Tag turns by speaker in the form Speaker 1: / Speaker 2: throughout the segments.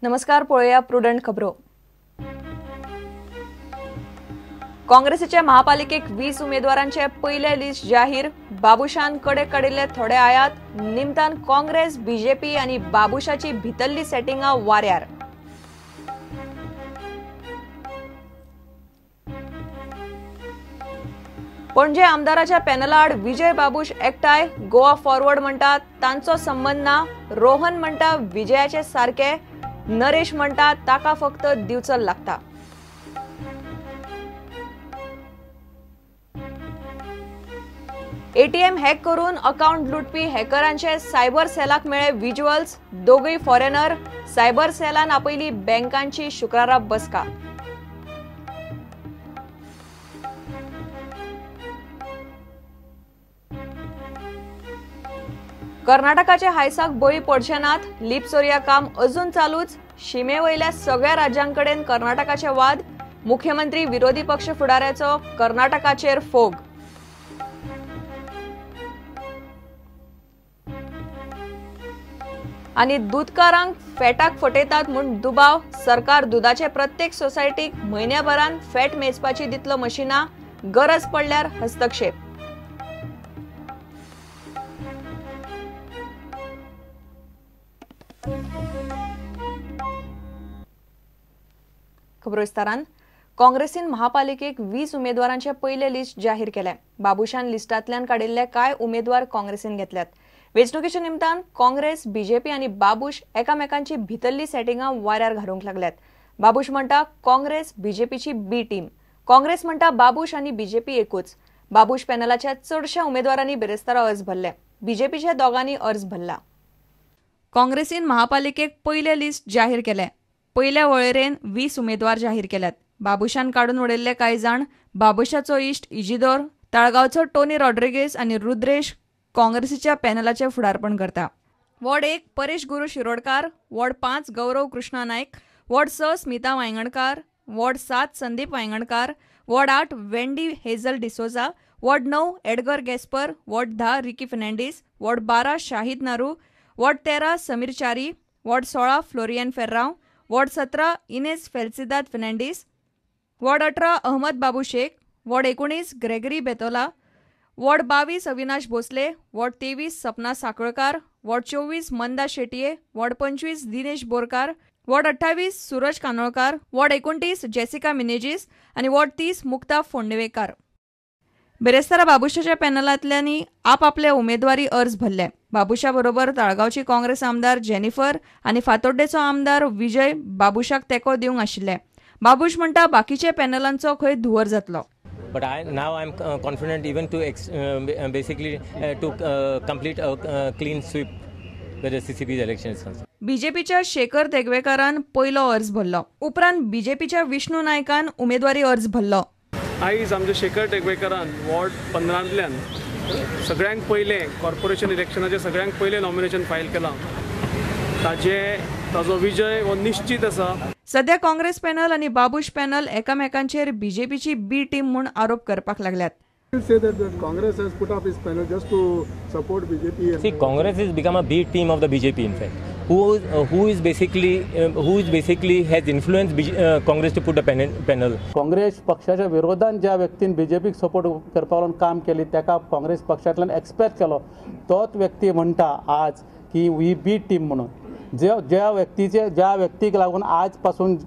Speaker 1: नमस्कार, पळया प्रुडंट खबरो। काँग्रेसीच्या महापालिकेक 20 उमेदवारांचे पहिले लिस्ट जाहीर। बाबुशान कडे काडिल्ले थोडे आयात। निमतान काँग्रेस, बीजेपी आणि बाबुशाची भितरली सेटिंगा वाऱ्यार। पणजे आमदाराच्या पॅनलाड विजय बाबुश एकटाय। गोवा फॉरवर्ड म्हणटा तांचो संबंध ना। रोहन म्हणटा विजयाचे सारखे। नरेश म्हणटा ताका फक्त दिवचल लागता। एटीएम हॅक करून अकाउंट लुटपी हॅकरांचे सायबर सेलाक मेळे विज्युअल्स। दोगुय फॉरेनर। सायबर सेलान आपयली बँकांची शुक्रारा बसका। कर्नाटकाचे हायसाक बळी पडचे नात। लिप चोरया काम अजून चालूच। शिमेवयल्या सगळ्या राज्यांकडेन कर्नाटकाचे वाद। मुख्यमंत्री विरोधी पक्ष फुडाऱ्याचो कर्नाटकाचेर फोग। आणि दूधकारांक फॅटाक फटयतात म्हूण दुबाव। सरकार दुधाचे प्रत्येक सोसायटीक म्हयन्याभरान फॅट मेजपाची दितलो मशिना। गरज पडल्यार हस्तक्षेप। खबर विस्तारान। काँग्रेसीन महापालिकेक 20 उमेदवारांचे पहिले लिस्ट जाहीर केले। बाबुशान लिस्टांतल्यान काडिल्ले काय उमेदवार काँग्रेसीन घेतल्यात। वेंचणुकेच्या निमतान काँग्रेस, बीजेपी आणि बाबुश एकामेकांची भितरली सेटिंगां वाऱ्यार घालूंक लागल्यात। बाबुश म्हणटा काँग्रेस बीजेपीची बी टीम। काँग्रेस म्हणटा बाबुश आणि बीजेपी एकूच। बाबुश पॅनलाच्या चडशा उमेदवारांनी बेरेस्तारा अर्ज भरले। बीजेपीच्या दोगांनी अर्ज भरला। काँग्रेसीन महापालिकेक पहिले लिस्ट जाहीर केले। पहिल्या वळेरेन 20 उमेदवार जाहीर केल्यात। बाबुशान काढून उडयल्ले कांय जाण बाबुशाचो इश्ट इजिदोर, ताळगावचो टोनी रॉड्रिगेज आणि रुद्रेश काँग्रेसीच्या पॅनलाचे फुडारपण करता। Ward 1 Paresh Guru Shirodkar, ward 5 Gaurav Krishna Naik, ward 6 Smita Wayangankar, ward 7 Sandeep Wayangankar, ward 8 Wendy Hazel D'Souza, ward 9 Edgar Gaspar, ward 10 Ricky Fernandes, ward 12 Shahid Naru, ward 13 Sameer Chari, ward 16 Florian Ferrao, ward 17 Ines Felicidade Fernandes, ward 18 Ahmed Babu Shaikh, ward 19 Gregory Betola, ward 22 Avinash Bhosale, ward 23 Sapna Sakalkar, ward 24 Manda Shetye, ward 25 Dinesh Borkar, ward 28 Suraj Kanolkar, ward 29 Jessica Menezes आणि वॉर्ड 30 मुक्ता फोंडवेकार। बेरेस्तारा बाबुशाच्या पॅनलांतल्यांनी आपआपले उमेदवारी अर्ज भरले। बाबुशा बरोबर ताळगावची काँग्रेस आमदार जेनिफर आणि फातोड्डेचो आमदार विजय बाबुशाक तेको दिवंक आशिल्ले। बाबुश म्हणटा बाकीच्या पॅनलांचो खंय धुवर जातलो।
Speaker 2: But now I'm confident even to complete a clean sweep with the CCP's elections.
Speaker 1: बीजेपीच्या Shekhar देगवेकारान पयलो अर्ज भरलो। उपरांत बीजेपीच्या विष्णू नायकान उमेदवारी अर्ज भरलो।
Speaker 3: आयज आमच्या शेखर देगवेकारान वॉर्ड 15तल्यान सगळ्यांक पयले कॉर्पोरेशन इलेक्शनाचे सगळ्यांक पयले नॉमिनेशन फायल केला। ताजो विजय हो निश्चित आसा।
Speaker 1: सध्या काँग्रेस पॅनल आणि बाबुश पॅनल एकामेकांचेर बीजेपीची बी टीम म्हणून आरोप करपाक लागल्यात।
Speaker 4: Say that Congress has put up its panel just to support BJP.
Speaker 2: See, Congress has become a B team of the BJP, in fact, who is basically has influenced Congress to put a panel.
Speaker 5: Congress पक्षाच्या विरोधात ज्या व्यक्तीन बीजेपीक support करपाक लागून काम केली ताका Congress पक्षांतल्यान expect केलो, तोच व्यक्ती म्हणटा आज की ही बी टीम म्हणून। ज्या व्यक्तीक लागून आजपासून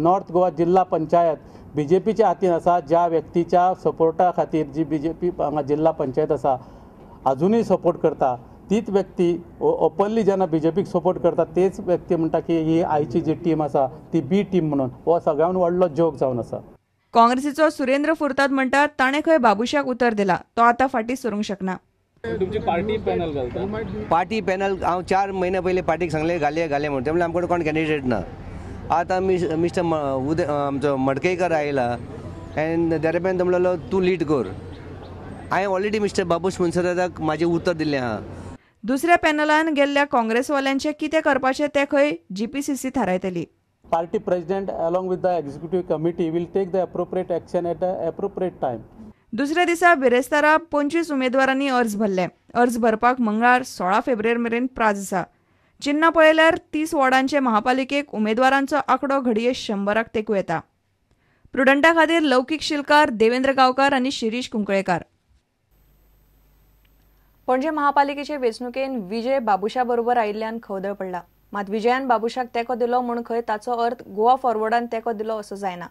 Speaker 5: नॉर्थ गोवा जिल्हा पंचायत बीजेपीच्या हातीन आसा, ज्या व्यक्तीच्या सपोर्टा खातीर जी बीजेपी जिल्हा पंचायत आसा अजूनही सपोर्ट करता, तीच व्यक्ती ओपनली जेन्ना बीजेपीक सपोर्ट करता तेच व्यक्ती म्हणटा की ही आयची जी टीम आसा ती बी टीम म्हणून। हो सगळ्यांत व्हडलो जोक जावन आसा।
Speaker 1: काँग्रेसीचो सुरेंद्र फुर्ताद म्हणटा ताणें खंय बाबुशाक उतर दिला, तो आतां फाटीं सरूंक शकना।
Speaker 3: तुमची पार्टी पॅनल घालता?
Speaker 6: पार्टी पॅनल हांव 4 महिने पयलीं पार्टीक सांगलें घाले म्हणून, त्यामुळे आमकडे कोण कॅन्डिडेट ना। आता मिस्टर आमचो मडकयकर आयला एंड दरम्यान तो म्हणलो तूं लीड कर। हांवें ऑलरेडी मिस्टर बाबूश मुन्सदाक म्हाजें उतर दिल्लें आहा।
Speaker 1: दुसऱ्या पॅनलान गेल्ल्या काँग्रेसवाल्यांचे कितें करपाचें तें खंय जीपीसीसी थारायतली।
Speaker 5: Party president along with the executive committee will take the appropriate action at the appropriate time.
Speaker 1: दुसऱ्या दिसा बेरेस्तारा 25 उमेदवारांनी अर्ज भरले। अर्ज भरपाक मंगळार 16 फेब्रुवारी मेरेन प्राझ आसा। चिन्ह पळयल्यार 30 वॉर्डांचे महापालिकेक उमेदवारांचो आंकडो घडये 100 तेंकूं येता. प्रुडंटा खातीर लौकीक शिलकार, देवेंद्र गांवकार आनी शिरीष कुंकळेकार. पणजे महापालिकेचे वेंचणुकेन विजय बाबुशा बरोबर आयिल्ल्यान खवदळ पडला. मात विजयान बाबुशाक तेंको दिलो म्हूण खंय ताचो अर्थ गोवा फॉरवर्डान तेंको दिलो असो जायना.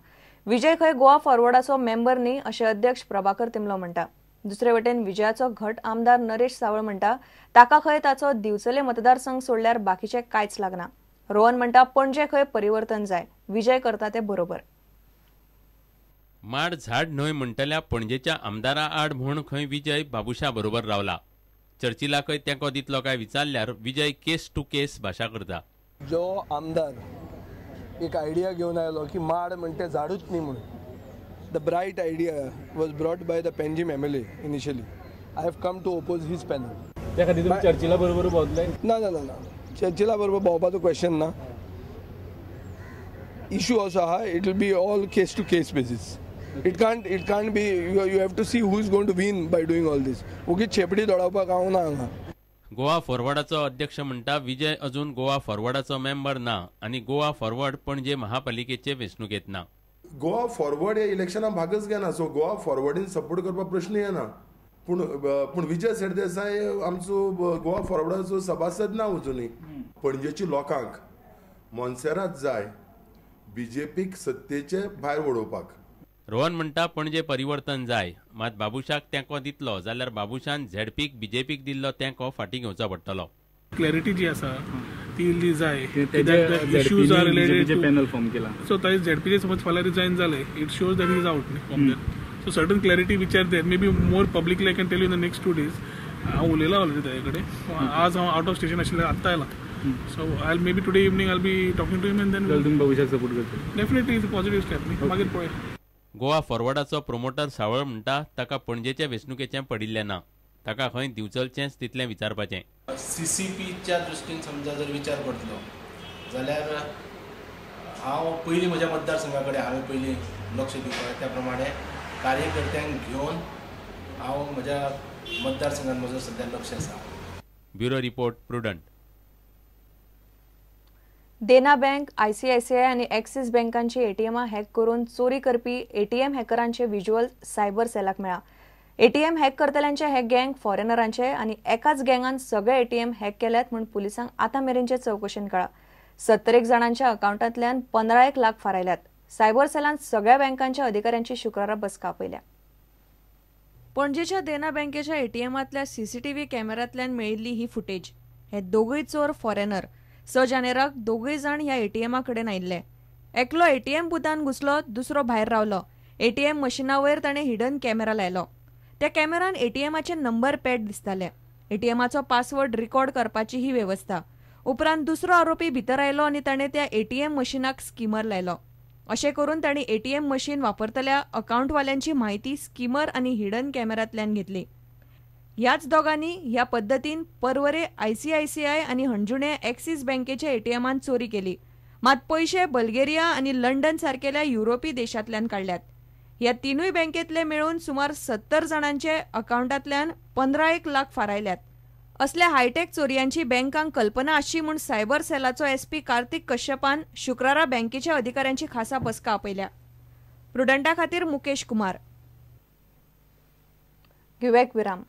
Speaker 1: विजय खंय गोवा फॉरवर्डाचो मेंबर न्ही अशें अध्यक्ष प्रभाकर तिमलो म्हणटा. दुसरे वटेन विजयाचो घट आमदार नरेश सावळ म्हणटा ताका खंय ताचो दिवचले मतदारसंघ सोडल्यार बाकीचे कांयच लागना. रोहन म्हणटा पणजे खंय परिवर्तन जाय, विजय करता ते बरोबर.
Speaker 7: माड झाड न्हय म्हणटल्या पणजेच्या आमदारा आड म्हूण खंय विजय बाबुशा बरोबर रावला. चर्चिलाकय तेंको दितलो काय विचारल्यार विजय केस टू केस भाशा करता.
Speaker 8: जो आमदार एक आयडिया घेवन आयलो की माड म्हणटे झाडूच न्ही म्हणून, the bright idea was brought by the Panjim MLA initially. I have come to oppose his panel.
Speaker 4: त्या खातीर तुमी चर्चिला बरोबर भोंवतले?
Speaker 8: ना ना ना ना, चर्चिला बरोबर भोंवपाचो क्वेश्चन ना. इशू असो आहा, it will be all case to case basis. It can't be, you have to see who is going to win by doing all this. उगीच छेपडी दडोवपाक हांव ना हांगा.
Speaker 7: गोवा फॉरवर्डाचो अध्यक्ष म्हणटा विजय अजून गोवा फॉरवर्डाचो मेंबर ना आनी गोवा फॉरवर्ड पणजे महापालिकेचे वेंचणुकेत ना.
Speaker 9: गोवा फॉरवर्ड ह्या इलेक्शनाक भागच घेना, सो गोवा फॉरवर्डीन सपोर्ट करपाक प्रश्न येना. पूण विजय सरदेसाय आमचो गोवा फॉरवर्डाचो सभासद ना अजुनूय. पणजेच्या लोकांक मोन्सेरात जाय BJPक सत्तेचे भायर वडोवपाक.
Speaker 7: रोहन म्हणटा पणजे परिवर्तन जाय, मात बाबुशाक तेंको दितलो जाल्यार बाबुशान ZPक BJPक दिल्लो तेंको फाटीं घेवचो पडटलो.
Speaker 3: क्लॅरिटी जी आसा ती इल्ली जाय. Issues are related
Speaker 4: panel form केला.
Speaker 3: सो ताजे ZPचे समज फाल्यां रिजायन जाले, it shows that he is out from there. So certain clarity which are there, may be more publicly I can tell you in the next 2 days. हांव उलयला already ताजे कडेन. आज हांव आउट ऑफ स्टेशन आशिल्लें आत्तां आयलां. So I may be today evening I will be talking to him and then
Speaker 4: तुमी बाबुशाक सपोर्ट करता?
Speaker 3: Definitely is a positive step. मागीर पळय.
Speaker 7: गोवा फॉरवर्डाचो प्रोमोटर सावळ म्हणटा ताका पणजेच्या वेंचणुकेचें पडिल्लें ना, ताका खंय दिवचलचेंच तितलें विचारपाचें.
Speaker 10: CCPच्या दृश्टीन समजा जर विचार करतलो जाल्यार हांव पयलीं म्हज्या मतदारसंघा कडेन हांवें पयलीं लक्ष दिवपाक, त्या प्रमाणे कार्यकर्त्यांक घेवन हांव म्हज्या मतदारसंघात म्हजो सद्या लक्ष आसा.
Speaker 7: Bureau report, Prudent.
Speaker 1: Dena bank, ICICI आणि ॲक्सिस बँकांची ATMां हॅक करून चोरी करपी ATM हॅकरांचे व्हिज्युअल सायबर सेलाक मेळ्ळा. ATM हॅक करतल्यांचे हे गँग फॉरेनरांचे आनी एकाच गँगान सगळे ATM हॅक केल्यात म्हूण पुलिसांक आतां मेरेनचे चवकशेन कळ्ळा. 70 जाणांच्या अकाउंटांतल्यान 15 लाख फारायल्यात. सायबर सेलान सगळ्या बँकांच्या अधिकाऱ्यांची शुक्रारा बसका आपयल्या. पणजेच्या देना बँकेच्या ATMांतल्या CCTV कॅमेऱ्यांतल्यान मेळिल्ली ही फुटेज. हे दोगूय चोर फॉरेनर. 6 जानेराक दोगूय जाण ह्या ATMा कडेन आयिल्ले. एकलो ATM बुथान घुसलो, दुसरो भायर रावलो. ATM मशिना वयर ताणें हिडन कॅमेरा लायलो. त्या कॅमेरान ATMाचे नंबर पॅड दिसताले. ATMाचो पासवर्ड रिकॉर्ड करपाची ही व्यवस्था. उपरांत दुसरो आरोपी भितर आयलो आनी ताणें त्या ATM मशिनाक स्किमर लायलो. अशें करून ताणीं ATM मशीन वापरतल्या अकाउंटवाल्यांची म्हायती स्किमर आनी हिडन कॅमेरांतल्यान घेतली. ह्याच दोगांनी ह्या पद्दतीन परवरे ICICI आनी हणजुणे ॲक्सिस बँकेच्या ATMांत चोरी केली. मात पयशे बल्गेरिया आनी लंडन सारकेल्या युरोपी देशांतल्यान काडल्यात. ह्या तिनूय बँकेतले मेळून सुमार 70 जाणांचे अकाउंटांतल्यान 15 लाख फारायल्यात. असल्या हायटेक चोरयांची बँकांक कल्पना आशिल्ली म्हूण सायबर सेलाचो SP कार्तिक कश्यपान शुक्रारा बँकेच्या अधिकाऱ्यांची खासा बसका आपयल्या. प्रुडंटा खातीर मुकेश कुमार. घेवूया एक विराम.